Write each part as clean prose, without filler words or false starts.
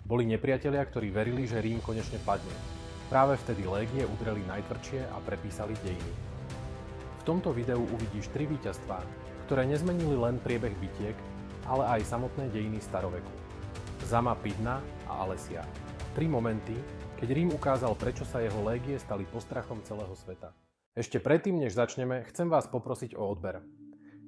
Boli nepriatelia, ktorí verili, že Rím konečne padne. Práve vtedy légie udreli najtvrdšie a prepísali dejiny. V tomto videu uvidíš 3 víťazstvá, ktoré nezmenili len priebeh bitiek, ale aj samotné dejiny staroveku. Zama, Pydna a Alesia. 3 momenty, keď Rím ukázal, prečo sa jeho légie stali postrachom celého sveta. Ešte predtým, než začneme, chcem vás poprosiť o odber.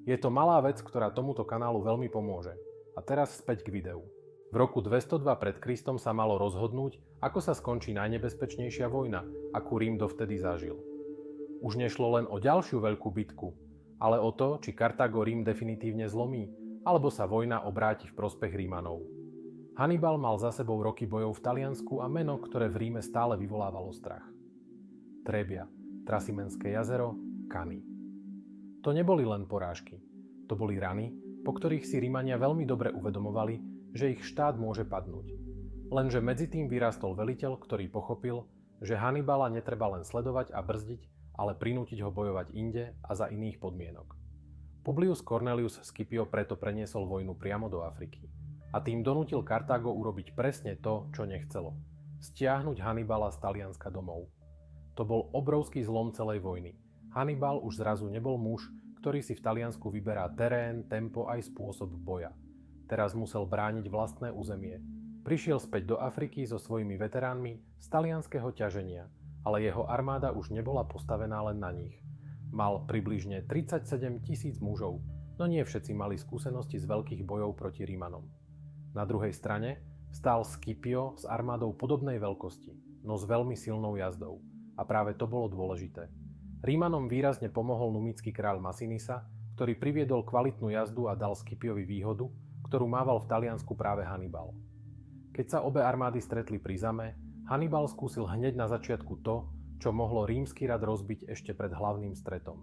Je to malá vec, ktorá tomuto kanálu veľmi pomôže. A teraz späť k videu. V roku 202 pred Kristom sa malo rozhodnúť, ako sa skončí najnebezpečnejšia vojna, akú Rím dovtedy zažil. Už nešlo len o ďalšiu veľkú bitku, ale o to, či Kartágo Rím definitívne zlomí, alebo sa vojna obráti v prospech Rímanov. Hannibal mal za sebou roky bojov v Taliansku a meno, ktoré v Ríme stále vyvolávalo strach. Trebia, Trasimenské jazero, Kany. To neboli len porážky, to boli rany, po ktorých si Rímania veľmi dobre uvedomovali, že ich štát môže padnúť. Lenže medzi tým vyrastol veliteľ, ktorý pochopil, že Hannibala netreba len sledovať a brzdiť, ale prinútiť ho bojovať inde a za iných podmienok. Publius Cornelius Scipio preto preniesol vojnu priamo do Afriky a tým donútil Kartágo urobiť presne to, čo nechcelo. Stiahnuť Hannibala z Talianska domov. To bol obrovský zlom celej vojny. Hannibal už zrazu nebol muž, ktorý si v Taliansku vyberá terén, tempo aj spôsob boja. Teraz musel brániť vlastné územie. Prišiel späť do Afriky so svojimi veteránmi z talianskeho ťaženia, ale jeho armáda už nebola postavená len na nich. Mal približne 37 000 mužov, no nie všetci mali skúsenosti z veľkých bojov proti Rímanom. Na druhej strane stál Scipio s armádou podobnej veľkosti, no s veľmi silnou jazdou. A práve to bolo dôležité. Rímanom výrazne pomohol numický kráľ Massinissa, ktorý priviedol kvalitnú jazdu a dal Scipiovi výhodu, ktorú mával v Taliansku práve Hannibal. Keď sa obe armády stretli pri Zame, Hannibal skúsil hneď na začiatku to, čo mohlo rímsky rad rozbiť ešte pred hlavným stretom.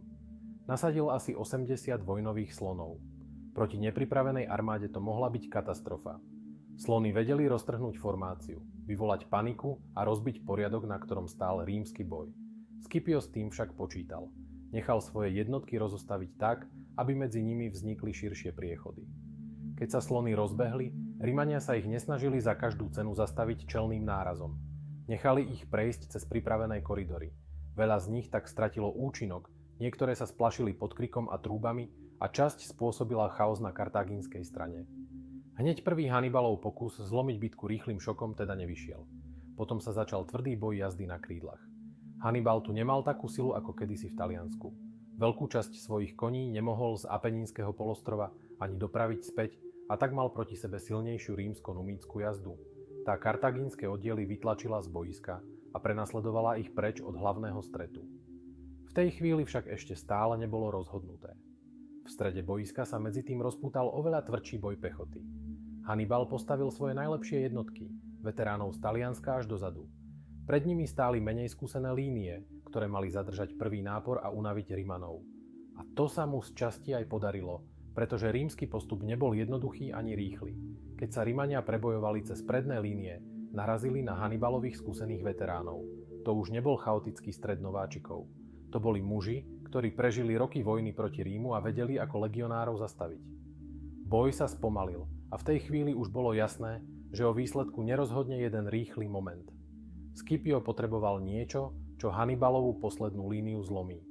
Nasadil asi 80 vojnových slonov. Proti nepripravenej armáde to mohla byť katastrofa. Slony vedeli roztrhnúť formáciu, vyvolať paniku a rozbiť poriadok, na ktorom stál rímsky boj. Scipio s tým však počítal. Nechal svoje jednotky rozostaviť tak, aby medzi nimi vznikli širšie priechody. Keď sa slony rozbehli, Rímania sa ich nesnažili za každú cenu zastaviť čelným nárazom. Nechali ich prejsť cez pripravené koridory. Veľa z nich tak stratilo účinok, niektoré sa splašili pod krikom a trúbami a časť spôsobila chaos na kartáginskej strane. Hneď prvý Hannibalov pokus zlomiť bitku rýchlym šokom teda nevyšiel. Potom sa začal tvrdý boj jazdy na krídlach. Hannibal tu nemal takú silu ako kedysi v Taliansku. Veľkú časť svojich koní nemohol z Apenínskeho polostrova ani dopraviť späť a tak mal proti sebe silnejšiu rímsko-numícku jazdu. Tá kartagínske oddiely vytlačila z boiska a prenasledovala ich preč od hlavného stretu. V tej chvíli však ešte stále nebolo rozhodnuté. V strede boiska sa medzi tým rozpútal oveľa tvrdší boj pechoty. Hannibal postavil svoje najlepšie jednotky, veteránov z Talianska až dozadu. Pred nimi stáli menej skúsené línie, ktoré mali zadržať prvý nápor a unaviť Rimanov. A to sa mu z časti aj podarilo, pretože rímsky postup nebol jednoduchý ani rýchly. Keď sa Rimania prebojovali cez predné línie, narazili na Hannibalových skúsených veteránov. To už nebol chaotický stred nováčikov. To boli muži, ktorí prežili roky vojny proti Rímu a vedeli, ako legionárov zastaviť. Boj sa spomalil a v tej chvíli už bolo jasné, že o výsledku nerozhodne jeden rýchly moment. Scipio potreboval niečo, čo Hannibalovú poslednú líniu zlomí.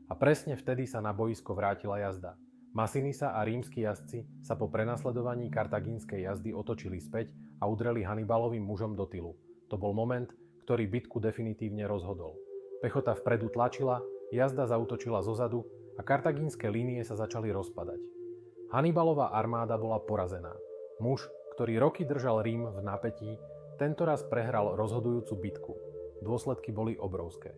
A presne vtedy sa na boisko vrátila jazda. Massinissa a rímski jazdci sa po prenasledovaní kartagínskej jazdy otočili späť a udreli Hannibalovým mužom do tylu. To bol moment, ktorý bitku definitívne rozhodol. Pechota vpredu tlačila, jazda zaútočila zozadu a kartagínske línie sa začali rozpadať. Hannibalová armáda bola porazená. Muž, ktorý roky držal Rím v napätí, tentoraz prehral rozhodujúcu bitku. Dôsledky boli obrovské.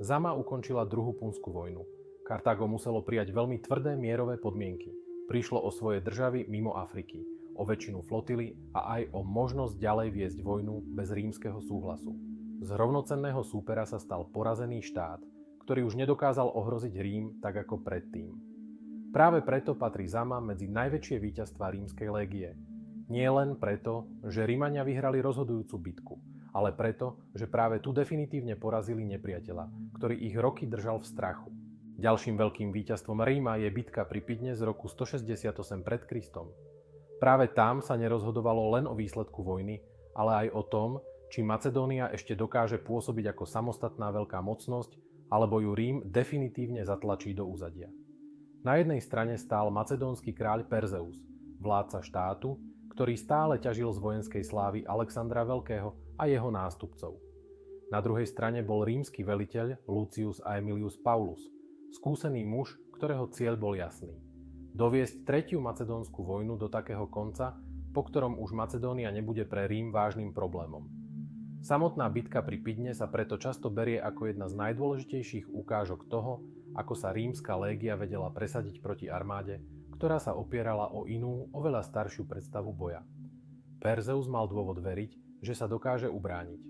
Zama ukončila druhú punskú vojnu. Kartágo muselo prijať veľmi tvrdé mierové podmienky. Prišlo o svoje državy mimo Afriky, o väčšinu flotily a aj o možnosť ďalej viesť vojnu bez rímskeho súhlasu. Z rovnocenného súpera sa stal porazený štát, ktorý už nedokázal ohroziť Rím tak ako predtým. Práve preto patrí Zama medzi najväčšie víťazstvá rímskej légie. Nie len preto, že Rímania vyhrali rozhodujúcu bitku, ale preto, že práve tu definitívne porazili nepriateľa, ktorý ich roky držal v strachu. Ďalším veľkým víťazstvom Ríma je bitka pri Pydne z roku 168 pred Kristom. Práve tam sa nerozhodovalo len o výsledku vojny, ale aj o tom, či Macedónia ešte dokáže pôsobiť ako samostatná veľká mocnosť, alebo ju Rím definitívne zatlačí do úzadia. Na jednej strane stál macedónsky kráľ Perzeus, vládca štátu, ktorý stále ťažil z vojenskej slávy Alexandra Veľkého a jeho nástupcov. Na druhej strane bol rímsky veliteľ Lucius Aemilius Paulus, skúsený muž, ktorého cieľ bol jasný. Doviesť tretiu macedónsku vojnu do takého konca, po ktorom už Macedónia nebude pre Rím vážnym problémom. Samotná bitka pri Pydne sa preto často berie ako jedna z najdôležitejších ukážok toho, ako sa rímska légia vedela presadiť proti armáde, ktorá sa opierala o inú, oveľa staršiu predstavu boja. Perzeus mal dôvod veriť, že sa dokáže ubrániť.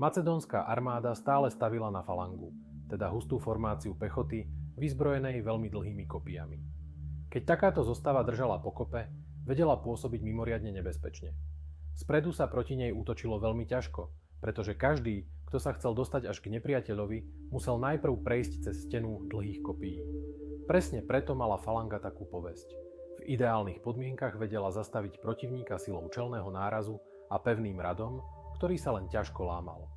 Macedónska armáda stále stavila na falangu, teda hustú formáciu pechoty, vyzbrojenej veľmi dlhými kopijami. Keď takáto zostava držala pokope, vedela pôsobiť mimoriadne nebezpečne. Spredu sa proti nej útočilo veľmi ťažko, pretože každý, kto sa chcel dostať až k nepriateľovi, musel najprv prejsť cez stenu dlhých kopií. Presne preto mala falanga takú povesť. V ideálnych podmienkach vedela zastaviť protivníka silou čelného nárazu a pevným radom, ktorý sa len ťažko lámal.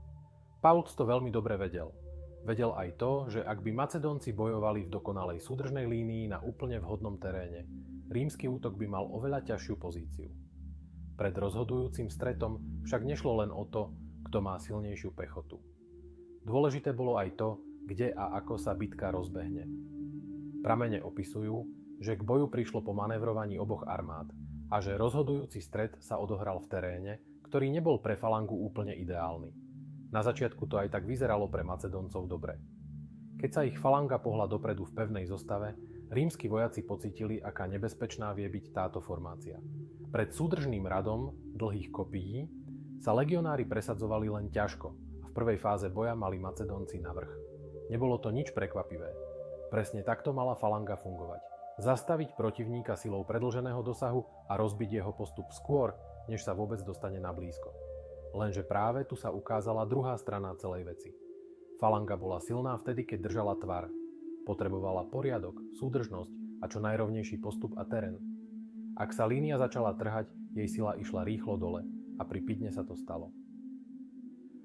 Paulus to veľmi dobre vedel. Vedel aj to, že ak by Macedónci bojovali v dokonalej súdržnej línii na úplne vhodnom teréne, rímsky útok by mal oveľa ťažšiu pozíciu. Pred rozhodujúcim stretom však nešlo len o to, kto má silnejšiu pechotu. Dôležité bolo aj to, kde a ako sa bitka rozbehne. Pramene opisujú, že k boju prišlo po manévrovaní oboch armád a že rozhodujúci stret sa odohral v teréne, ktorý nebol pre falangu úplne ideálny. Na začiatku to aj tak vyzeralo pre Macedóncov dobre. Keď sa ich falanga pohla dopredu v pevnej zostave, rímski vojaci pocítili, aká nebezpečná vie byť táto formácia. Pred súdržným radom dlhých kopií sa legionári presadzovali len ťažko a v prvej fáze boja mali Macedónci navrch. Nebolo to nič prekvapivé. Presne takto mala falanga fungovať. Zastaviť protivníka silou predĺženého dosahu a rozbiť jeho postup skôr, než sa vôbec dostane na blízko. Lenže práve tu sa ukázala druhá strana celej veci. Falanga bola silná vtedy, keď držala tvar. Potrebovala poriadok, súdržnosť a čo najrovnejší postup a terén. Ak sa línia začala trhať, jej sila išla rýchlo dole a pri Pydne sa to stalo.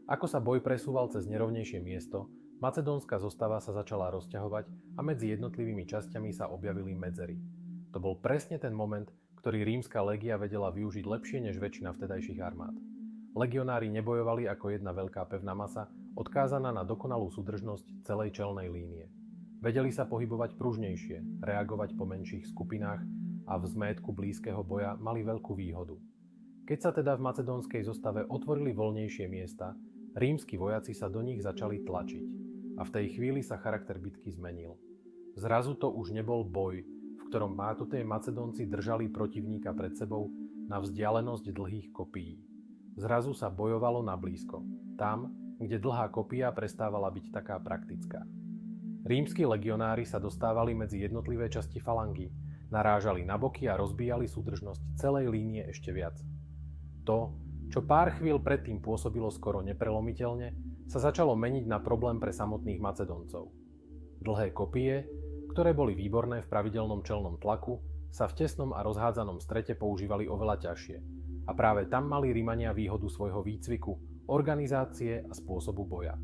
Ako sa boj presúval cez nerovnejšie miesto, macedónska zostava sa začala rozťahovať a medzi jednotlivými časťami sa objavili medzery. To bol presne ten moment, ktorý rímska légia vedela využiť lepšie než väčšina vtedajších armád. Legionári nebojovali ako jedna veľká pevná masa, odkázaná na dokonalú súdržnosť celej čelnej línie. Vedeli sa pohybovať pružnejšie, reagovať po menších skupinách a v zmétku blízkeho boja mali veľkú výhodu. Keď sa teda v macedónskej zostave otvorili voľnejšie miesta, rímski vojaci sa do nich začali tlačiť a v tej chvíli sa charakter bitky zmenil. Zrazu to už nebol boj, v ktorom mátuté Macedónci držali protivníka pred sebou na vzdialenosť dlhých kopií. Zrazu sa bojovalo na blízko, tam, kde dlhá kopia prestávala byť taká praktická. Rímski legionári sa dostávali medzi jednotlivé časti falangy, narážali na boky a rozbíjali súdržnosť celej línie ešte viac. To, čo pár chvíľ predtým pôsobilo skoro neprelomiteľne, sa začalo meniť na problém pre samotných Macedóncov. Dlhé kopie, ktoré boli výborné v pravidelnom čelnom tlaku, sa v tesnom a rozhádzanom strete používali oveľa ťažšie. A práve tam mali Rimania výhodu svojho výcviku, organizácie a spôsobu boja.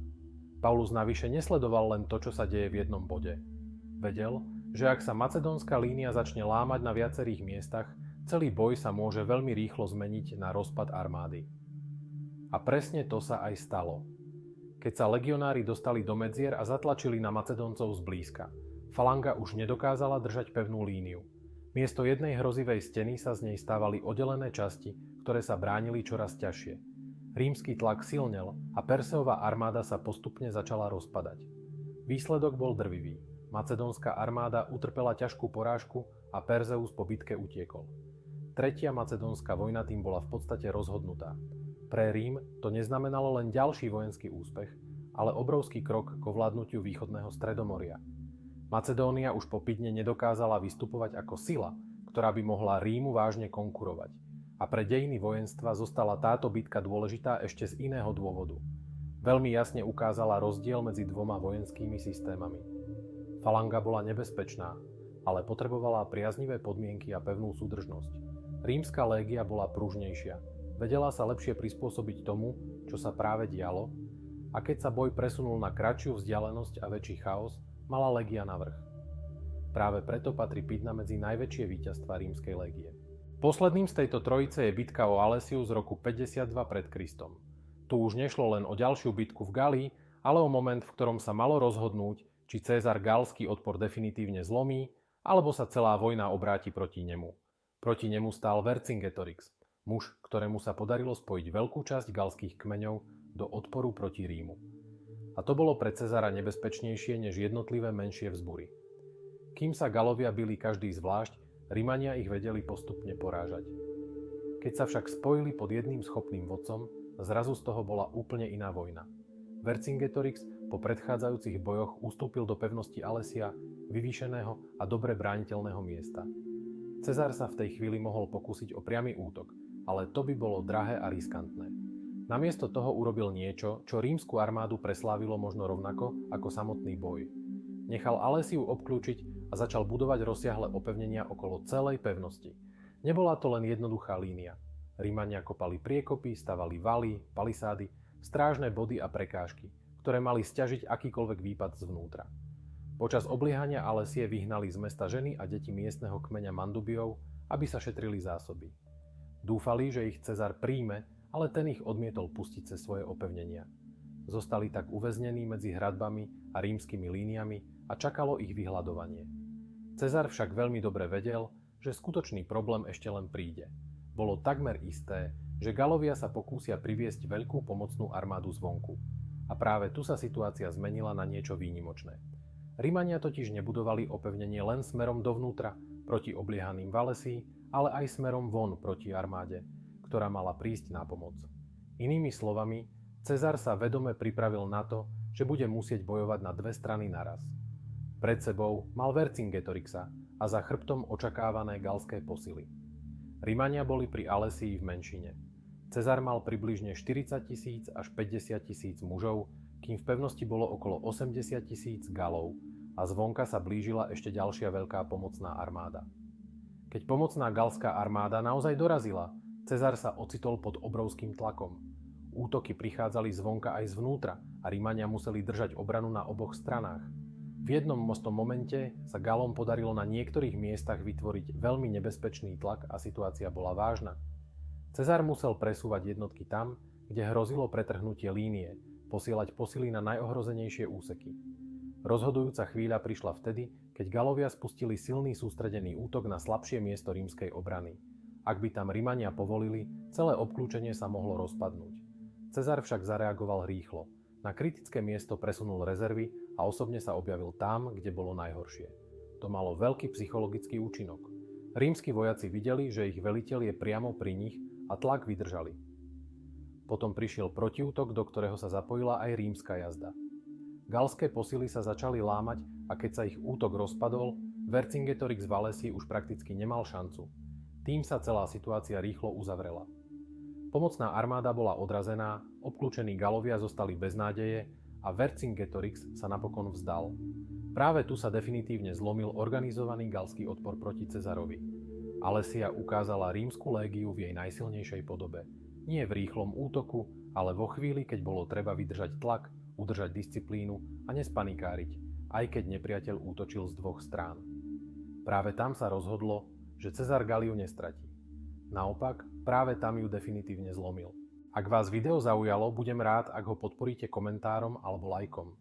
Paulus navyše nesledoval len to, čo sa deje v jednom bode. Vedel, že ak sa macedónska línia začne lámať na viacerých miestach, celý boj sa môže veľmi rýchlo zmeniť na rozpad armády. A presne to sa aj stalo. Keď sa legionári dostali do medzier a zatlačili na Macedóncov zblízka, falanga už nedokázala držať pevnú líniu. Miesto jednej hrozivej steny sa z nej stávali oddelené časti, ktoré sa bránili čoraz ťažšie. Rímsky tlak silnel a Perseova armáda sa postupne začala rozpadať. Výsledok bol drvivý. Macedónska armáda utrpela ťažkú porážku a Perzeus po bitke utiekol. Tretia macedónska vojna tým bola v podstate rozhodnutá. Pre Rím to neznamenalo len ďalší vojenský úspech, ale obrovský krok k ovládnutiu východného Stredomoria. Macedónia už po Pydne nedokázala vystupovať ako sila, ktorá by mohla Rímu vážne konkurovať. A pre dejiny vojenstva zostala táto bitka dôležitá ešte z iného dôvodu. Veľmi jasne ukázala rozdiel medzi dvoma vojenskými systémami. Falanga bola nebezpečná, ale potrebovala priaznivé podmienky a pevnú súdržnosť. Rímska légia bola pružnejšia, vedela sa lepšie prispôsobiť tomu, čo sa práve dialo, a keď sa boj presunul na kratšiu vzdialenosť a väčší chaos, mala légia navrch. Práve preto patrí Pydna medzi najväčšie víťazstvá rímskej légie. Posledným z tejto trojice je bitka o Alesiu z roku 52 pred Kristom. Tu už nešlo len o ďalšiu bitku v Galii, ale o moment, v ktorom sa malo rozhodnúť, či Cézar galský odpor definitívne zlomí, alebo sa celá vojna obráti proti nemu. Proti nemu stál Vercingetorix, muž, ktorému sa podarilo spojiť veľkú časť galských kmeňov do odporu proti Rímu. A to bolo pre Cezara nebezpečnejšie než jednotlivé menšie vzbury. Kým sa Galovia bili každý zvlášť, Rimania ich vedeli postupne porážať. Keď sa však spojili pod jedným schopným vodcom, zrazu z toho bola úplne iná vojna. Vercingetorix po predchádzajúcich bojoch ustúpil do pevnosti Alesia, vyvýšeného a dobre brániteľného miesta. Cezar sa v tej chvíli mohol pokúsiť o priamy útok, ale to by bolo drahé a riskantné. Namiesto toho urobil niečo, čo rímsku armádu preslávilo možno rovnako ako samotný boj. Nechal Alesiu obklúčiť a začal budovať rozsiahle opevnenia okolo celej pevnosti. Nebola to len jednoduchá línia. Rímania kopali priekopy, stavali valy, palisády, strážne body a prekážky, ktoré mali sťažiť akýkoľvek výpad zvnútra. Počas obliehania Alesie vyhnali z mesta ženy a deti miestneho kmeňa Mandubiov, aby sa šetrili zásoby. Dúfali, že ich Cezar príjme, ale ten ich odmietol pustiť cez svoje opevnenia. Zostali tak uväznení medzi hradbami a rímskymi líniami a čakalo ich vyhladovanie. Cezar však veľmi dobre vedel, že skutočný problém ešte len príde. Bolo takmer isté, že Galovia sa pokúsia priviesť veľkú pomocnú armádu zvonku. A práve tu sa situácia zmenila na niečo výnimočné. Rimania totiž nebudovali opevnenie len smerom dovnútra, proti obliehaným Valesii, ale aj smerom von proti armáde, ktorá mala prísť na pomoc. Inými slovami, Cezar sa vedome pripravil na to, že bude musieť bojovať na dve strany naraz. Pred sebou mal Vercingetorixa a za chrbtom očakávané galské posily. Rimania boli pri Alesii v menšine. Cezar mal približne 40 000 až 50 000 mužov, kým v pevnosti bolo okolo 80 000 Galov a zvonka sa blížila ešte ďalšia veľká pomocná armáda. Keď pomocná galská armáda naozaj dorazila, Cezar sa ocitol pod obrovským tlakom. Útoky prichádzali zvonka aj zvnútra a Rimania museli držať obranu na oboch stranách. V jednom mostom momente sa Galom podarilo na niektorých miestach vytvoriť veľmi nebezpečný tlak a situácia bola vážna. Cezar musel presúvať jednotky tam, kde hrozilo pretrhnutie línie, posielať posily na najohrozenejšie úseky. Rozhodujúca chvíľa prišla vtedy, keď Galovia spustili silný sústredený útok na slabšie miesto rímskej obrany. Ak by tam Rimania povolili, celé obklúčenie sa mohlo rozpadnúť. Cezar však zareagoval rýchlo. Na kritické miesto presunul rezervy a osobne sa objavil tam, kde bolo najhoršie. To malo veľký psychologický účinok. Rímski vojaci videli, že ich veliteľ je priamo pri nich a tlak vydržali. Potom prišiel protiútok, do ktorého sa zapojila aj rímska jazda. Galské posily sa začali lámať a keď sa ich útok rozpadol, Vercingetorix z Valesii už prakticky nemal šancu. Tým sa celá situácia rýchlo uzavrela. Pomocná armáda bola odrazená, obklúčení Galovia zostali bez nádeje a Vercingetorix sa napokon vzdal. Práve tu sa definitívne zlomil organizovaný galský odpor proti Cezarovi. Alesia ukázala rímsku légiu v jej najsilnejšej podobe. Nie v rýchlom útoku, ale vo chvíli, keď bolo treba vydržať tlak, udržať disciplínu a nespanikáriť, aj keď nepriateľ útočil z dvoch strán. Práve tam sa rozhodlo, že Cezar Galliu nestratí. Naopak, práve tam ju definitívne zlomil. Ak vás video zaujalo, budem rád, ak ho podporíte komentárom alebo lajkom.